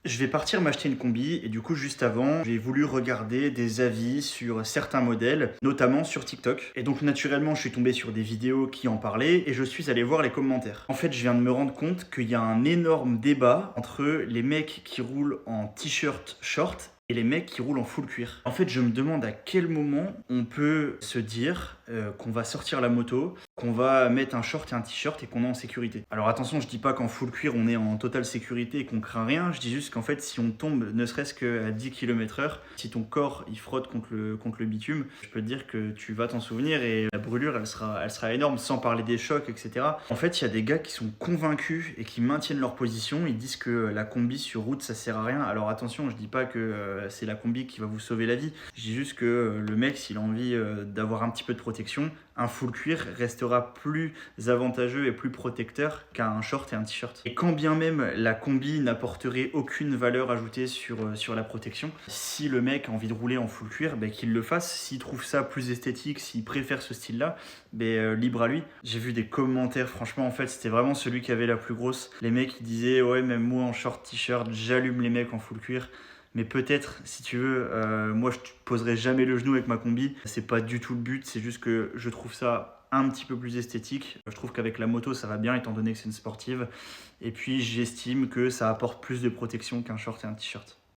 Je vais partir m'acheter une combi et du coup juste avant, j'ai voulu regarder des avis sur certains modèles, notamment sur TikTok. Et donc naturellement, je suis tombé sur des vidéos qui en parlaient et je suis allé voir les commentaires. En fait, je viens de me rendre compte qu'il y a un énorme débat entre les mecs qui roulent en t-shirt short et les mecs qui roulent en full cuir. En fait, je me demande à quel moment on peut se dire qu'on va sortir la moto, qu'on va mettre un short et un t-shirt et qu'on est en sécurité. Alors attention, je dis pas qu'en full cuir on est en totale sécurité et qu'on craint rien, je dis juste qu'en fait si on tombe ne serait-ce qu'à 10 km/h, si ton corps il frotte contre le bitume, je peux te dire que tu vas t'en souvenir et la brûlure elle sera énorme, sans parler des chocs, etc. En fait, il y a des gars qui sont convaincus et qui maintiennent leur position, ils disent que la combi sur route ça sert à rien. Alors attention, je dis pas que c'est la combi qui va vous sauver la vie, je dis juste que le mec s'il a envie d'avoir un petit peu de protection, un full cuir restera plus avantageux et plus protecteur qu'un short et un t-shirt. Et quand bien même la combi n'apporterait aucune valeur ajoutée sur la protection, si le mec a envie de rouler en full cuir, qu'il le fasse. S'il trouve ça plus esthétique, s'il préfère ce style-là, libre à lui. J'ai vu des commentaires, franchement, en fait, c'était vraiment celui qui avait la plus grosse. Les mecs, ils disaient, ouais, même moi en short t-shirt, j'allume les mecs en full cuir. Mais peut-être, si tu veux, moi je te poserai jamais le genou avec ma combi. C'est pas du tout le but, c'est juste que je trouve ça un petit peu plus esthétique. Je trouve qu'avec la moto ça va bien étant donné que c'est une sportive. Et puis j'estime que ça apporte plus de protection qu'un short et un t-shirt.